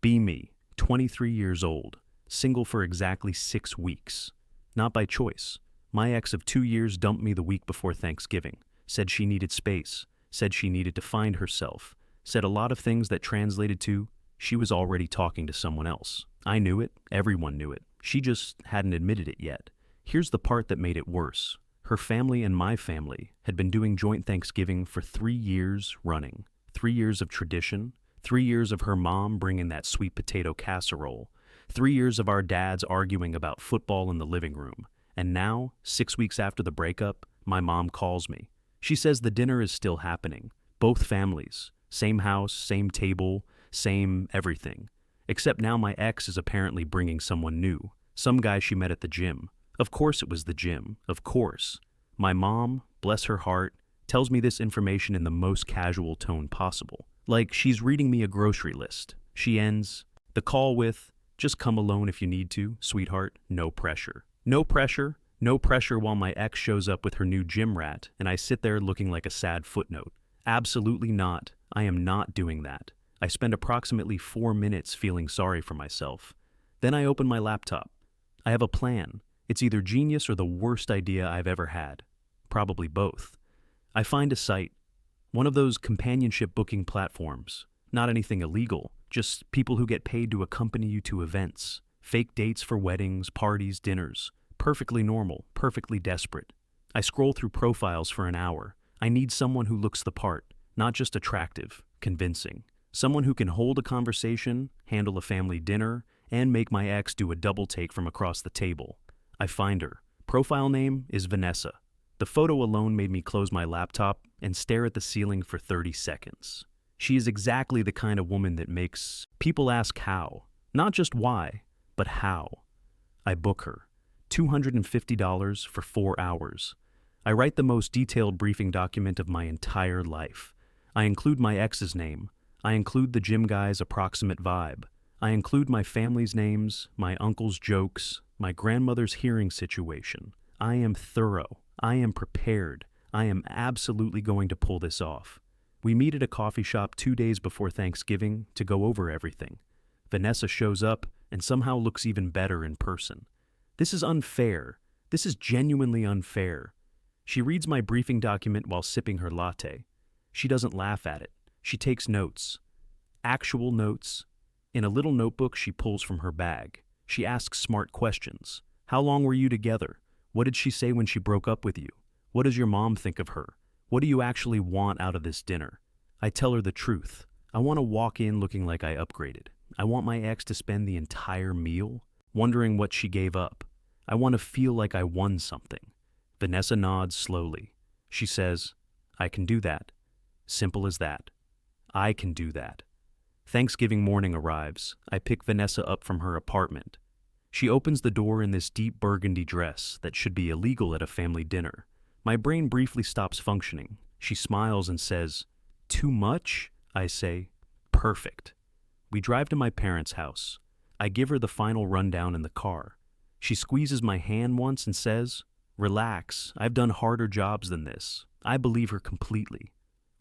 Be me, 23 years old, single for exactly 6 weeks. Not by choice. My ex of 2 years dumped me the week before Thanksgiving, said she needed space, said she needed to find herself, said a lot of things that translated to, she was already talking to someone else. I knew it, everyone knew it. She just hadn't admitted it yet. Here's the part that made it worse. Her family and my family had been doing joint Thanksgiving for 3 years running. 3 years of tradition, 3 years of her mom bringing that sweet potato casserole, 3 years of our dads arguing about football in the living room. And now, 6 weeks after the breakup, my mom calls me. She says the dinner is still happening. Both families, same house, same table, same everything. Except now my ex is apparently bringing someone new, some guy she met at the gym. Of course it was the gym, of course. My mom, bless her heart, tells me this information in the most casual tone possible. Like she's reading me a grocery list. She ends the call with, "Just come alone if you need to, sweetheart, no pressure." No pressure, no pressure while my ex shows up with her new gym rat and I sit there looking like a sad footnote. Absolutely not. I am not doing that. I spend approximately 4 minutes feeling sorry for myself. Then I open my laptop. I have a plan. It's either genius or the worst idea I've ever had. Probably both. I find a site. One of those companionship booking platforms. Not anything illegal, just people who get paid to accompany you to events. Fake dates for weddings, parties, dinners. Perfectly normal, perfectly desperate. I scroll through profiles for an hour. I need someone who looks the part, not just attractive, convincing. Someone who can hold a conversation, handle a family dinner, and make my ex do a double take from across the table. I find her. Profile name is Vanessa. The photo alone made me close my laptop and stare at the ceiling for 30 seconds. She is exactly the kind of woman that makes people ask how. Not just why, but how. I book her. $250 for 4 hours. I write the most detailed briefing document of my entire life. I include my ex's name. I include the gym guy's approximate vibe. I include my family's names, my uncle's jokes, my grandmother's hearing situation. I am thorough. I am prepared. I am absolutely going to pull this off. We meet at a coffee shop 2 days before Thanksgiving to go over everything. Vanessa shows up and somehow looks even better in person. This is unfair. This is genuinely unfair. She reads my briefing document while sipping her latte. She doesn't laugh at it. She takes notes. Actual notes. In a little notebook she pulls from her bag. She asks smart questions. How long were you together? What did she say when she broke up with you? What does your mom think of her? What do you actually want out of this dinner? I tell her the truth. I want to walk in looking like I upgraded. I want my ex to spend the entire meal wondering what she gave up. I want to feel like I won something. Vanessa nods slowly. She says, "I can do that." Simple as that. I can do that. Thanksgiving morning arrives. I pick Vanessa up from her apartment. She opens the door in this deep burgundy dress that should be illegal at a family dinner. My brain briefly stops functioning. She smiles and says, "Too much?" I say, "Perfect." We drive to my parents' house. I give her the final rundown in the car. She squeezes my hand once and says, "Relax, I've done harder jobs than this." I believe her completely.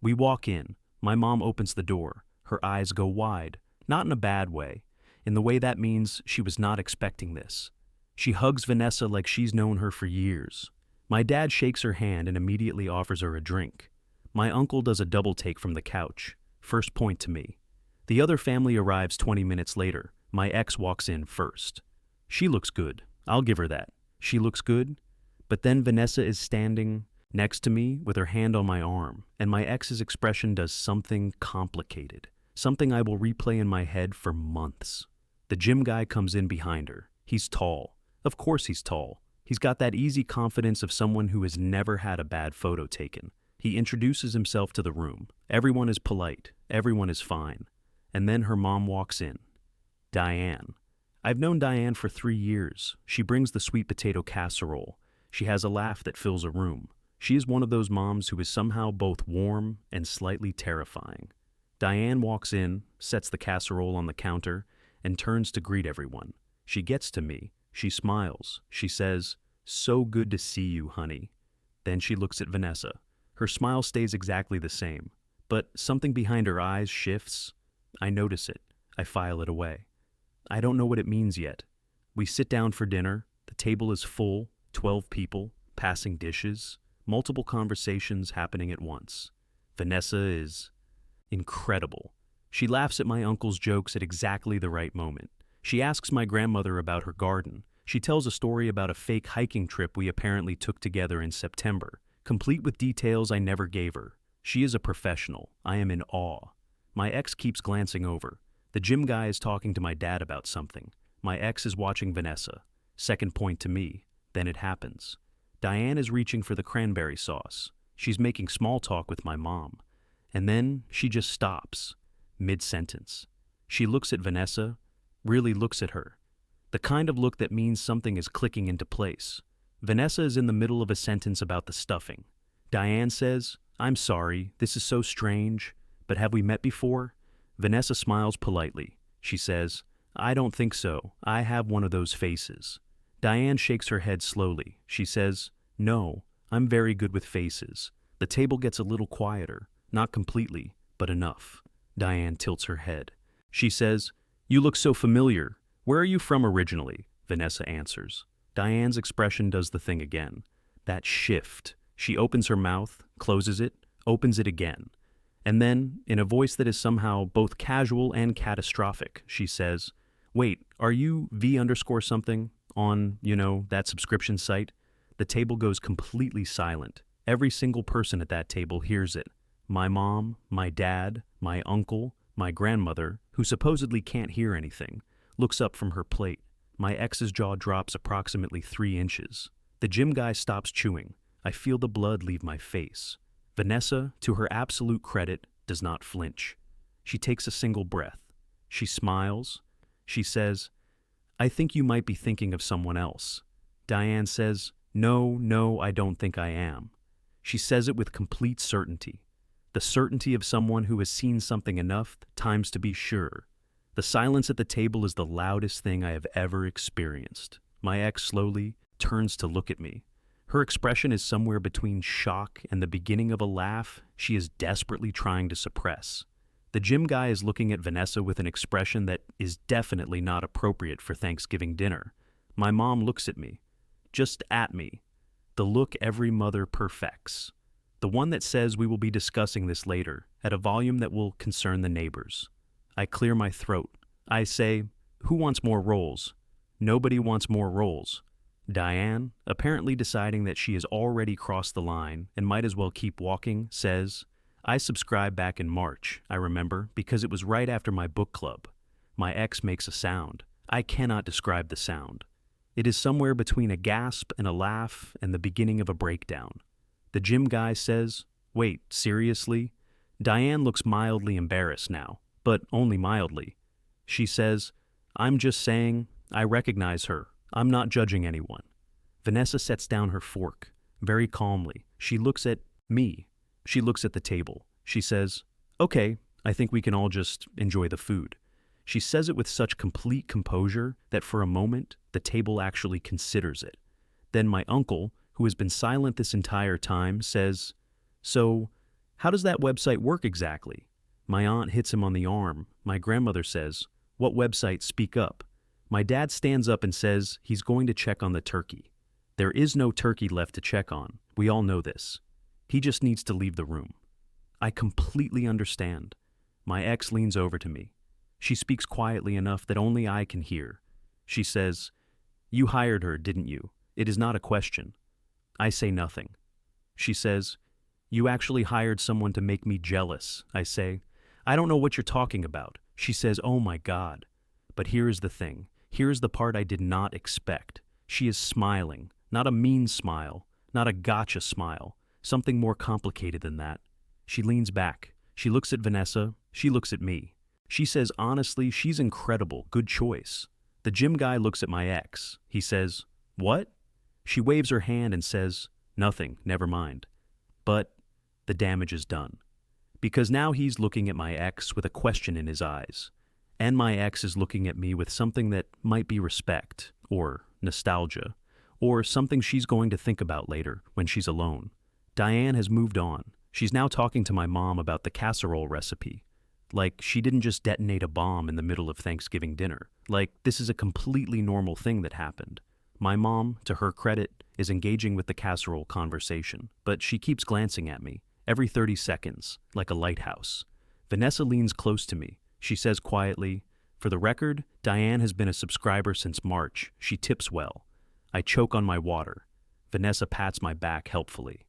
We walk in. My mom opens the door. Her eyes go wide, not in a bad way, in the way that means she was not expecting this. She hugs Vanessa like she's known her for years. My dad shakes her hand and immediately offers her a drink. My uncle does a double take from the couch. First point to me. The other family arrives 20 minutes later. My ex walks in first. She looks good. I'll give her that. She looks good. But then Vanessa is standing next to me with her hand on my arm, and my ex's expression does something complicated, something I will replay in my head for months. The gym guy comes in behind her. He's tall. Of course he's tall. He's got that easy confidence of someone who has never had a bad photo taken. He introduces himself to the room. Everyone is polite. Everyone is fine. And then her mom walks in. Diane. I've known Diane for 3 years. She brings the sweet potato casserole. She has a laugh that fills a room. She is one of those moms who is somehow both warm and slightly terrifying. Diane walks in, sets the casserole on the counter, and turns to greet everyone. She gets to me. She smiles. She says, "So good to see you, honey." Then she looks at Vanessa. Her smile stays exactly the same, but something behind her eyes shifts. I notice it. I file it away. I don't know what it means yet. We sit down for dinner. The table is full, 12 people, passing dishes, multiple conversations happening at once. Vanessa is incredible. She laughs at my uncle's jokes at exactly the right moment. She asks my grandmother about her garden. She tells a story about a fake hiking trip we apparently took together in September, complete with details I never gave her. She is a professional. I am in awe. My ex keeps glancing over. The gym guy is talking to my dad about something. My ex is watching Vanessa. Second point to me. Then it happens. Diane is reaching for the cranberry sauce. She's making small talk with my mom. And then she just stops, mid-sentence. She looks at Vanessa, really looks at her. The kind of look that means something is clicking into place. Vanessa is in the middle of a sentence about the stuffing. Diane says, "I'm sorry, this is so strange, but have we met before?" Vanessa smiles politely. She says, "I don't think so. I have one of those faces." Diane shakes her head slowly. She says, "No, I'm very good with faces." The table gets a little quieter. Not completely, but enough. Diane tilts her head. She says, "You look so familiar. Where are you from originally?" Vanessa answers. Diane's expression does the thing again. That shift. She opens her mouth, closes it, opens it again. And then, in a voice that is somehow both casual and catastrophic, she says, "Wait, are you V_something on, that subscription site?" The table goes completely silent. Every single person at that table hears it. My mom, my dad, my uncle, my grandmother, who supposedly can't hear anything, looks up from her plate. My ex's jaw drops approximately 3 inches. The gym guy stops chewing. I feel the blood leave my face. Vanessa, to her absolute credit, does not flinch. She takes a single breath. She smiles. She says, "I think you might be thinking of someone else." Diane says, No, I don't think I am." She says it with complete certainty. The certainty of someone who has seen something enough times to be sure. The silence at the table is the loudest thing I have ever experienced. My ex slowly turns to look at me. Her expression is somewhere between shock and the beginning of a laugh she is desperately trying to suppress. The gym guy is looking at Vanessa with an expression that is definitely not appropriate for Thanksgiving dinner. My mom looks at me. Just at me. The look every mother perfects. The one that says we will be discussing this later, at a volume that will concern the neighbors. I clear my throat. I say, "Who wants more rolls?" Nobody wants more rolls. Diane, apparently deciding that she has already crossed the line and might as well keep walking, says, "I subscribed back in March, I remember, because it was right after my book club." My ex makes a sound. I cannot describe the sound. It is somewhere between a gasp and a laugh and the beginning of a breakdown. The gym guy says, "Wait, seriously?" Diane looks mildly embarrassed now, but only mildly. She says, "I'm just saying, I recognize her. I'm not judging anyone." Vanessa sets down her fork, very calmly. She looks at me. She looks at the table. She says, "Okay, I think we can all just enjoy the food." She says it with such complete composure that for a moment, the table actually considers it. Then my uncle, who has been silent this entire time, says, "So, how does that website work exactly?" My aunt hits him on the arm. My grandmother says, "What website? Speak up." My dad stands up and says he's going to check on the turkey. There is no turkey left to check on. We all know this. He just needs to leave the room. I completely understand. My ex leans over to me. She speaks quietly enough that only I can hear. She says, "You hired her, didn't you? It is not a question." I say nothing. She says, "You actually hired someone to make me jealous." I say, "I don't know what you're talking about." She says, "Oh my God." But here is the thing. Here is the part I did not expect. She is smiling, not a mean smile, not a gotcha smile, something more complicated than that. She leans back. She looks at Vanessa. She looks at me. She says, honestly, she's incredible, good choice. The gym guy looks at my ex. He says, "What?" She waves her hand and says, "Nothing, never mind." But the damage is done. Because now he's looking at my ex with a question in his eyes. And my ex is looking at me with something that might be respect, or nostalgia, or something she's going to think about later when she's alone. Diane has moved on. She's now talking to my mom about the casserole recipe. Like, she didn't just detonate a bomb in the middle of Thanksgiving dinner. Like, this is a completely normal thing that happened. My mom, to her credit, is engaging with the casserole conversation, but she keeps glancing at me, every 30 seconds, like a lighthouse. Vanessa leans close to me. She says quietly, "For the record, Diane has been a subscriber since March. She tips well." I choke on my water. Vanessa pats my back helpfully.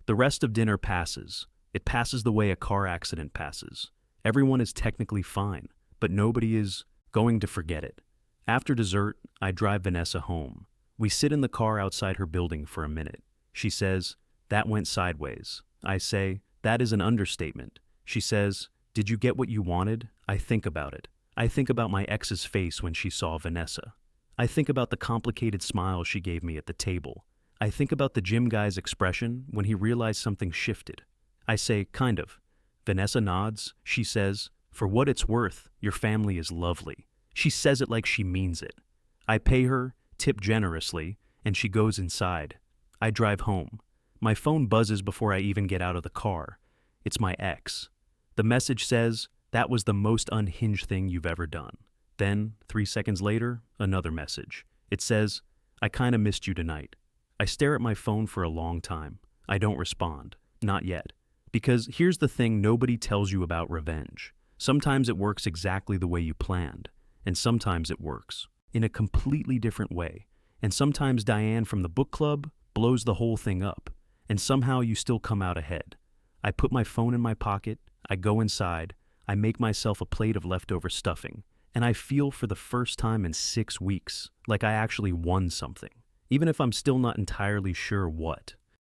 The rest of dinner passes. It passes the way a car accident passes. Everyone is technically fine, but nobody is going to forget it. After dessert, I drive Vanessa home. We sit in the car outside her building for a minute. She says, "That went sideways." I say, "That is an understatement." She says, "Did you get what you wanted?" I think about it. I think about my ex's face when she saw Vanessa. I think about the complicated smile she gave me at the table. I think about the gym guy's expression when he realized something shifted. I say, "Kind of." Vanessa nods. She says, "For what it's worth, your family is lovely." She says it like she means it. I pay her, tip generously, and she goes inside. I drive home. My phone buzzes before I even get out of the car. It's my ex. The message says, "That was the most unhinged thing you've ever done." Then, 3 seconds later, another message. It says, "I kinda missed you tonight." I stare at my phone for a long time. I don't respond. Not yet. Because here's the thing nobody tells you about revenge. Sometimes it works exactly the way you planned, and sometimes it works in a completely different way. And sometimes Diane from the book club blows the whole thing up, and somehow you still come out ahead. I put my phone in my pocket, I go inside, I make myself a plate of leftover stuffing, and I feel for the first time in 6 weeks like I actually won something, even if I'm still not entirely sure what.